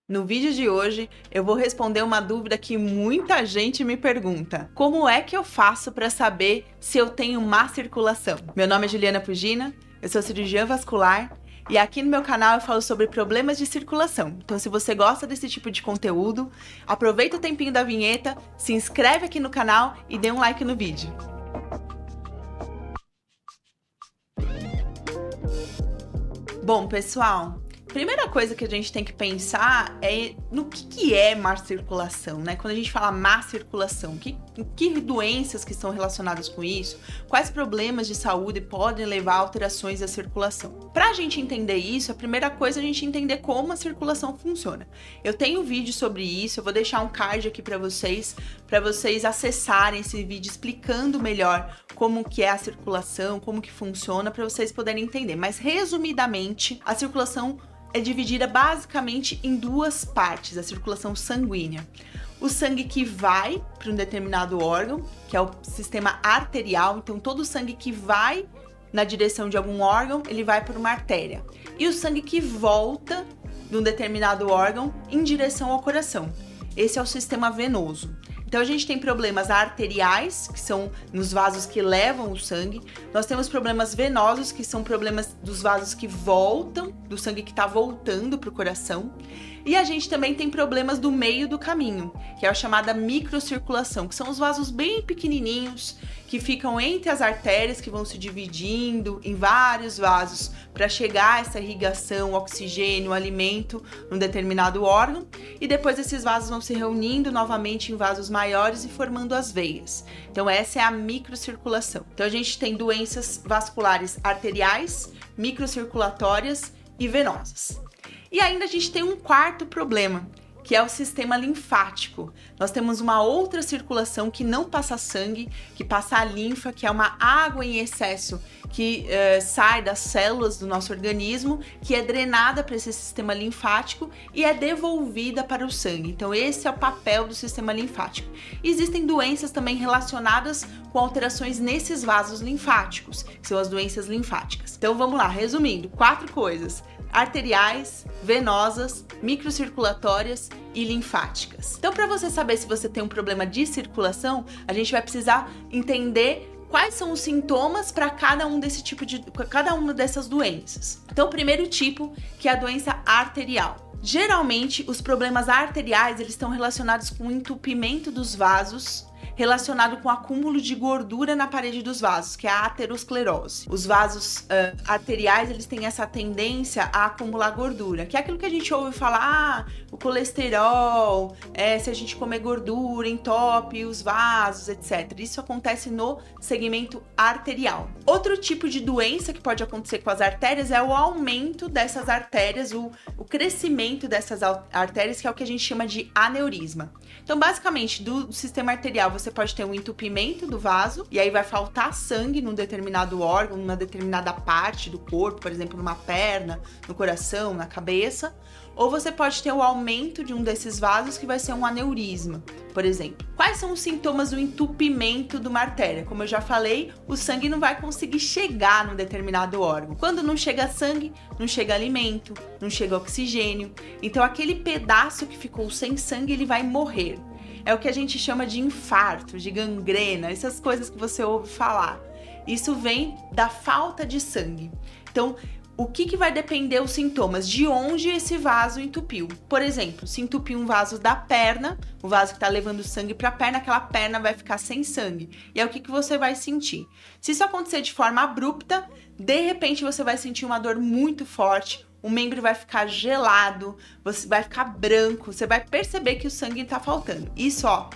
No vídeo de hoje, eu vou responder uma dúvida que muita gente me pergunta. Como é que eu faço para saber se eu tenho má circulação? Meu nome é Juliana Pugina, eu sou cirurgiã vascular e aqui no meu canal eu falo sobre problemas de circulação. Então, se você gosta desse tipo de conteúdo, aproveita o tempinho da vinheta, se inscreve aqui no canal e dê um like no vídeo. Bom, pessoal, primeira coisa que a gente tem que pensar é no que é má circulação, né? Quando a gente fala má circulação, que doenças que estão relacionadas com isso, quais problemas de saúde podem levar a alterações da circulação. Para a gente entender isso, a primeira coisa é a gente entender como a circulação funciona. Eu tenho um vídeo sobre isso, eu vou deixar um card aqui para vocês acessarem esse vídeo explicando melhor como que é a circulação, como que funciona, para vocês poderem entender. Mas resumidamente, a circulação é dividida basicamente em duas partes, a circulação sanguínea. O sangue que vai para um determinado órgão, que é o sistema arterial, então todo o sangue que vai na direção de algum órgão, ele vai por uma artéria. E o sangue que volta de um determinado órgão em direção ao coração. Esse é o sistema venoso. Então a gente tem problemas arteriais, que são nos vasos que levam o sangue. Nós temos problemas venosos, que são problemas dos vasos que voltam, do sangue que está voltando para o coração. E a gente também tem problemas do meio do caminho, que é a chamada microcirculação, que são os vasos bem pequenininhos, que ficam entre as artérias, que vão se dividindo em vários vasos para chegar a essa irrigação, oxigênio, alimento num determinado órgão. E depois esses vasos vão se reunindo novamente em vasos maiores e formando as veias. Então essa é a microcirculação. Então a gente tem doenças vasculares arteriais, microcirculatórias e venosas. E ainda a gente tem um quarto problema, que é o sistema linfático. Nós temos uma outra circulação que não passa sangue, que passa a linfa, que é uma água em excesso que sai das células do nosso organismo, que é drenada para esse sistema linfático e é devolvida para o sangue. Então esse é o papel do sistema linfático. Existem doenças também relacionadas com alterações nesses vasos linfáticos, que são as doenças linfáticas. Então vamos lá, resumindo, 4 coisas: arteriais, venosas, microcirculatórias e linfáticas. Então, para você saber se você tem um problema de circulação, a gente vai precisar entender quais são os sintomas para cada uma dessas doenças. Então, o primeiro tipo, que é a doença arterial. Geralmente, os problemas arteriais, eles estão relacionados com o entupimento dos vasos, relacionado com o acúmulo de gordura na parede dos vasos, que é a aterosclerose. Os vasos arteriais, eles têm essa tendência a acumular gordura, que é aquilo que a gente ouve falar, o colesterol, se a gente comer gordura, entope os vasos, etc. Isso acontece no segmento arterial. Outro tipo de doença que pode acontecer com as artérias é o aumento dessas artérias, o crescimento dessas artérias, que é o que a gente chama de aneurisma. Então, basicamente, do sistema arterial, você pode ter um entupimento do vaso, e aí vai faltar sangue num determinado órgão, numa determinada parte do corpo, por exemplo, numa perna, no coração, na cabeça. Ou você pode ter o aumento de um desses vasos, que vai ser um aneurisma, por exemplo. Quais são os sintomas do entupimento de uma artéria? Como eu já falei, o sangue não vai conseguir chegar num determinado órgão. Quando não chega sangue, não chega alimento, não chega oxigênio. Então, aquele pedaço que ficou sem sangue, ele vai morrer. É o que a gente chama de infarto, de gangrena, essas coisas que você ouve falar. Isso vem da falta de sangue. Então, o que vai depender os sintomas? De onde esse vaso entupiu. Por exemplo, se entupir um vaso da perna, o vaso que está levando sangue para a perna, aquela perna vai ficar sem sangue. E é o que você vai sentir. Se isso acontecer de forma abrupta, de repente você vai sentir uma dor muito forte, o membro vai ficar gelado, você vai ficar branco, você vai perceber que o sangue está faltando. Isso, ó,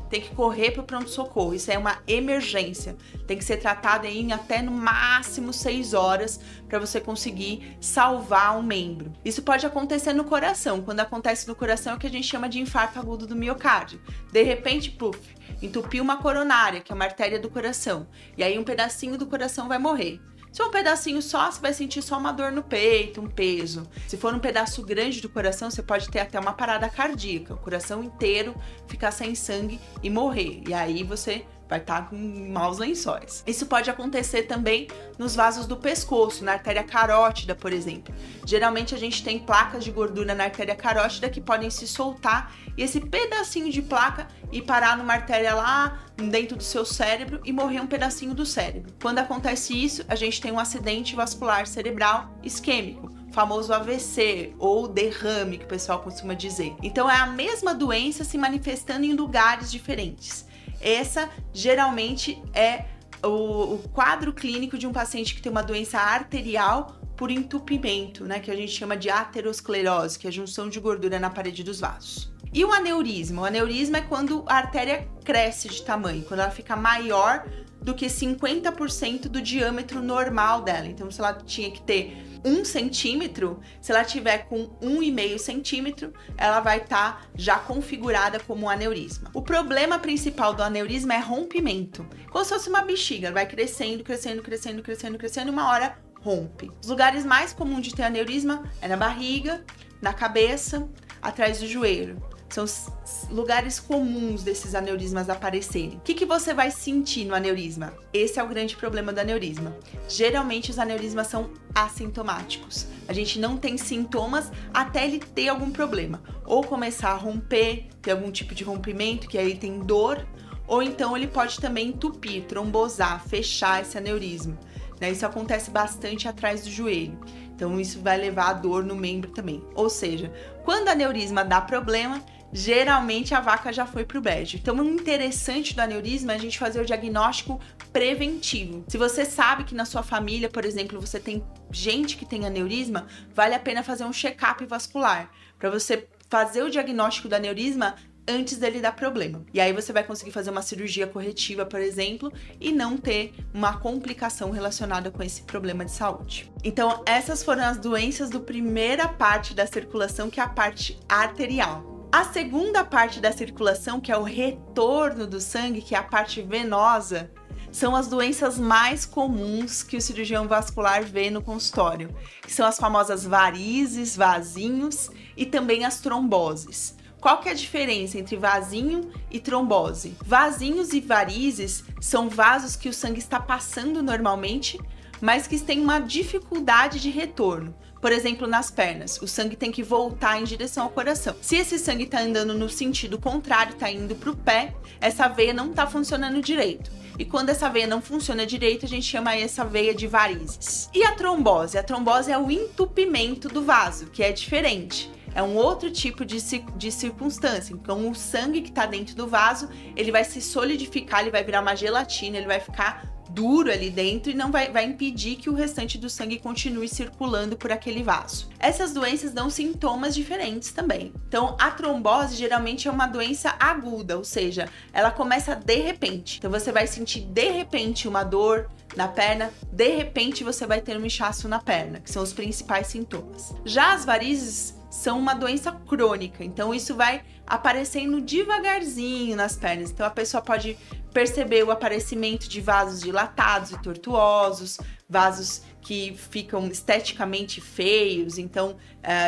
tem que correr para o pronto-socorro, isso é uma emergência. Tem que ser tratado em até no máximo 6 horas para você conseguir salvar um membro. Isso pode acontecer no coração. Quando acontece no coração é o que a gente chama de infarto agudo do miocárdio. De repente, puf, entupiu uma coronária, que é uma artéria do coração, e aí um pedacinho do coração vai morrer. Se for um pedacinho só, você vai sentir só uma dor no peito, um peso. Se for um pedaço grande do coração, você pode ter até uma parada cardíaca, o coração inteiro ficar sem sangue e morrer. E aí você vai estar com maus lençóis. Isso pode acontecer também nos vasos do pescoço, na artéria carótida, por exemplo. Geralmente a gente tem placas de gordura na artéria carótida que podem se soltar e esse pedacinho de placa ir parar numa artéria lá dentro do seu cérebro e morrer um pedacinho do cérebro. Quando acontece isso, a gente tem um acidente vascular cerebral isquêmico, famoso AVC ou derrame, que o pessoal costuma dizer. Então é a mesma doença se manifestando em lugares diferentes. Essa geralmente é o quadro clínico de um paciente que tem uma doença arterial por entupimento, né, que a gente chama de aterosclerose, que é a junção de gordura na parede dos vasos. E o aneurisma? O aneurisma é quando a artéria cresce de tamanho, quando ela fica maior do que 50% do diâmetro normal dela. Então, se ela tinha que ter 1 centímetro, se ela tiver com 1,5 centímetro, ela vai estar já configurada como um aneurisma. O problema principal do aneurisma é rompimento. Como se fosse uma bexiga, ela vai crescendo, crescendo, crescendo, crescendo, crescendo, e uma hora rompe. Os lugares mais comuns de ter aneurisma é na barriga, na cabeça, atrás do joelho. São os lugares comuns desses aneurismas aparecerem. O que você vai sentir no aneurisma? Esse é o grande problema do aneurisma. Geralmente os aneurismas são assintomáticos. A gente não tem sintomas até ele ter algum problema. Ou começar a romper, ter algum tipo de rompimento, que aí tem dor, ou então ele pode também entupir, trombosar, fechar esse aneurisma. Isso acontece bastante atrás do joelho. Então isso vai levar a dor no membro também. Ou seja, quando o aneurisma dá problema, geralmente a vaca já foi pro brejo. Então, o interessante do aneurisma é a gente fazer o diagnóstico preventivo. Se você sabe que na sua família, por exemplo, você tem gente que tem aneurisma, vale a pena fazer um check-up vascular, para você fazer o diagnóstico do aneurisma antes dele dar problema. E aí você vai conseguir fazer uma cirurgia corretiva, por exemplo, e não ter uma complicação relacionada com esse problema de saúde. Então, essas foram as doenças da primeira parte da circulação, que é a parte arterial. A segunda parte da circulação, que é o retorno do sangue, que é a parte venosa, são as doenças mais comuns que o cirurgião vascular vê no consultório, que são as famosas varizes, vasinhos e também as tromboses. Qual que é a diferença entre vasinho e trombose? Vasinhos e varizes são vasos que o sangue está passando normalmente, mas que têm uma dificuldade de retorno. Por exemplo, nas pernas, o sangue tem que voltar em direção ao coração. Se esse sangue está andando no sentido contrário, está indo para o pé, essa veia não está funcionando direito. E quando essa veia não funciona direito, a gente chama essa veia de varizes. E a trombose? A trombose é o entupimento do vaso, que é diferente. É um outro tipo de circunstância. Então, o sangue que está dentro do vaso, ele vai se solidificar, ele vai virar uma gelatina, ele vai ficar duro ali dentro e não vai impedir que o restante do sangue continue circulando por aquele vaso. Essas doenças dão sintomas diferentes também. Então, a trombose geralmente é uma doença aguda, ou seja, ela começa de repente. Então, você vai sentir de repente uma dor na perna, de repente você vai ter um inchaço na perna, que são os principais sintomas. Já as varizes são uma doença crônica, então isso vai aparecendo devagarzinho nas pernas. Então a pessoa pode perceber o aparecimento de vasos dilatados e tortuosos, vasos que ficam esteticamente feios. Então,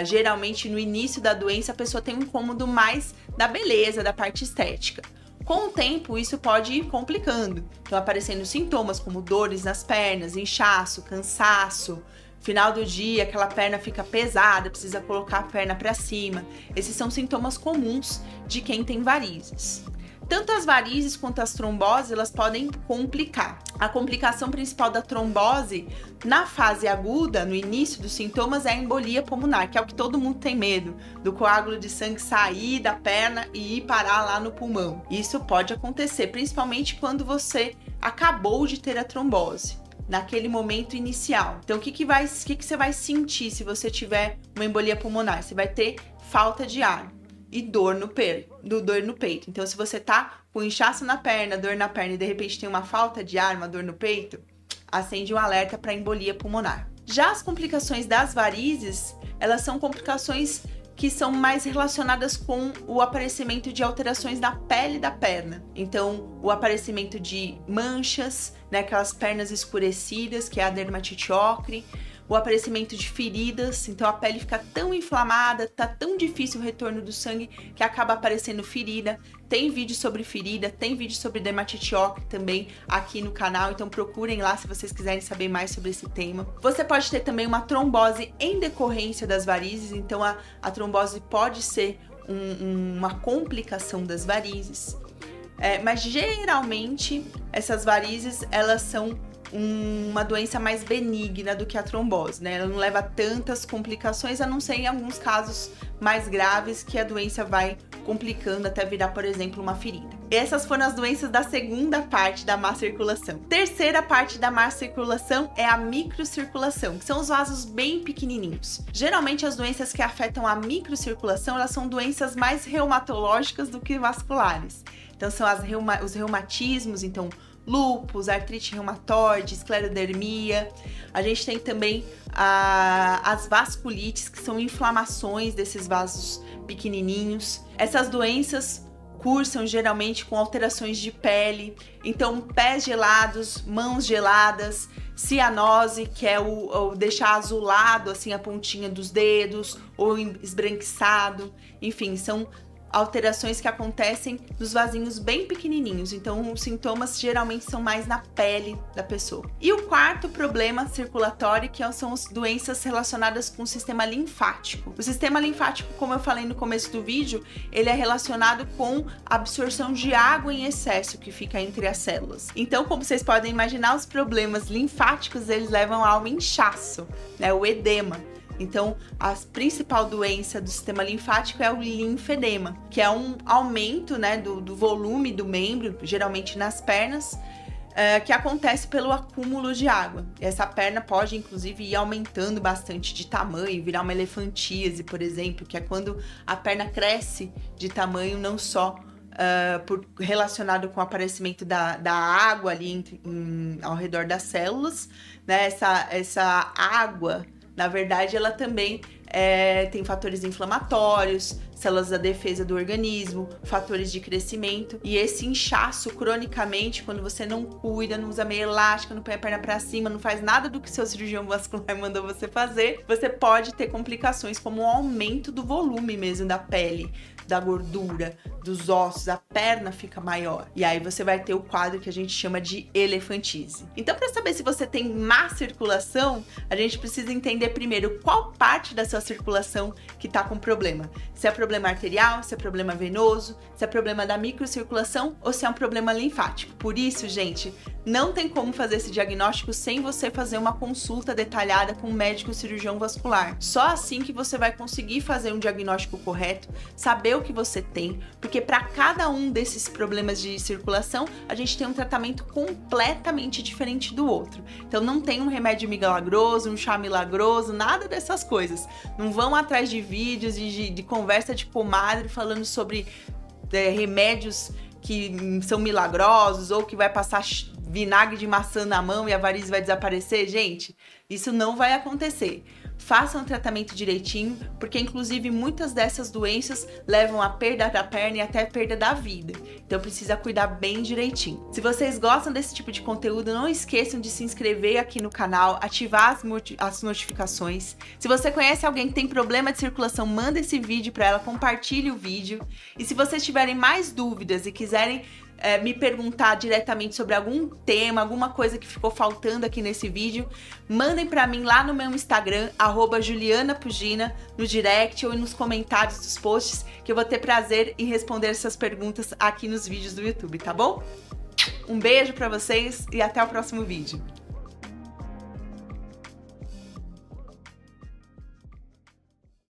geralmente no início da doença a pessoa tem um incômodo mais da beleza, da parte estética. Com o tempo, isso pode ir complicando. Então, aparecendo sintomas como dores nas pernas, inchaço, cansaço. Final do dia, aquela perna fica pesada, precisa colocar a perna para cima. Esses são sintomas comuns de quem tem varizes. Tanto as varizes quanto as tromboses, elas podem complicar. A complicação principal da trombose, na fase aguda, no início dos sintomas, é a embolia pulmonar, que é o que todo mundo tem medo, do coágulo de sangue sair da perna e ir parar lá no pulmão. Isso pode acontecer, principalmente quando você acabou de ter a trombose, naquele momento inicial. Então, o que você vai sentir se você tiver uma embolia pulmonar? Você vai ter falta de ar e dor no peito. Então, se você tá com inchaço na perna, dor na perna e de repente tem uma falta de ar, uma dor no peito, acende um alerta para embolia pulmonar. Já as complicações das varizes, elas são complicações que são mais relacionadas com o aparecimento de alterações na pele da perna. Então, o aparecimento de manchas, né, aquelas pernas escurecidas, que é a dermatite ocre, o aparecimento de feridas, então a pele fica tão inflamada, tá tão difícil o retorno do sangue que acaba aparecendo ferida. Tem vídeo sobre ferida, tem vídeo sobre dermatite ocre também aqui no canal, então procurem lá se vocês quiserem saber mais sobre esse tema. Você pode ter também uma trombose em decorrência das varizes, então a trombose pode ser uma complicação das varizes. Mas geralmente essas varizes, elas são uma doença mais benigna do que a trombose, né? Ela não leva tantas complicações, a não ser em alguns casos mais graves que a doença vai complicando até virar, por exemplo, uma ferida. Essas foram as doenças da segunda parte da má circulação. Terceira parte da má circulação é a microcirculação, que são os vasos bem pequenininhos. Geralmente as doenças que afetam a microcirculação, elas são doenças mais reumatológicas do que vasculares. Então são os reumatismos, então lúpus, artrite reumatoide, esclerodermia. A gente tem também as vasculites, que são inflamações desses vasos pequenininhos. Essas doenças cursam geralmente com alterações de pele, então pés gelados, mãos geladas, cianose, que é o deixar azulado assim a pontinha dos dedos, ou esbranquiçado, enfim, são alterações que acontecem nos vasinhos bem pequenininhos, então os sintomas geralmente são mais na pele da pessoa. E o quarto problema circulatório, que são as doenças relacionadas com o sistema linfático. O sistema linfático, como eu falei no começo do vídeo, ele é relacionado com a absorção de água em excesso que fica entre as células. Então, como vocês podem imaginar, os problemas linfáticos, eles levam ao inchaço, né, o edema. Então, a principal doença do sistema linfático é o linfedema, que é um aumento, né, do volume do membro, geralmente nas pernas, que acontece pelo acúmulo de água. Essa perna pode, inclusive, ir aumentando bastante de tamanho, virar uma elefantíase, por exemplo, que é quando a perna cresce de tamanho, não só relacionado com o aparecimento da água ali ao redor das células, né? Essa água, na verdade, ela também tem fatores inflamatórios, células da defesa do organismo, fatores de crescimento. E esse inchaço, cronicamente, quando você não cuida, não usa meia elástica, não põe a perna pra cima, não faz nada do que seu cirurgião vascular mandou você fazer, você pode ter complicações como um aumento do volume mesmo da pele, da gordura, dos ossos, a perna fica maior. E aí você vai ter o quadro que a gente chama de elefantise. Então, para saber se você tem má circulação, a gente precisa entender primeiro qual parte da sua circulação que tá com problema. Se é problema arterial, se é problema venoso, se é problema da microcirculação ou se é um problema linfático. Por isso, gente, não tem como fazer esse diagnóstico sem você fazer uma consulta detalhada com um médico cirurgião vascular. Só assim que você vai conseguir fazer um diagnóstico correto, saber o que você tem, porque para cada um desses problemas de circulação, a gente tem um tratamento completamente diferente do outro. Então não tem um remédio milagroso, um chá milagroso, nada dessas coisas. Não vão atrás de vídeos de conversa de comadre falando sobre remédios que são milagrosos ou que vai passar vinagre de maçã na mão e a varize vai desaparecer. Gente, isso não vai acontecer. Façam o tratamento direitinho, porque inclusive muitas dessas doenças levam à perda da perna e até a perda da vida. Então precisa cuidar bem direitinho. Se vocês gostam desse tipo de conteúdo, não esqueçam de se inscrever aqui no canal, ativar as notificações. Se você conhece alguém que tem problema de circulação, manda esse vídeo para ela, compartilhe o vídeo. E se vocês tiverem mais dúvidas e quiserem me perguntar diretamente sobre algum tema, alguma coisa que ficou faltando aqui nesse vídeo, mandem pra mim lá no meu Instagram, @JulianaPugina, no direct ou nos comentários dos posts, que eu vou ter prazer em responder essas perguntas aqui nos vídeos do YouTube, tá bom? Um beijo pra vocês e até o próximo vídeo.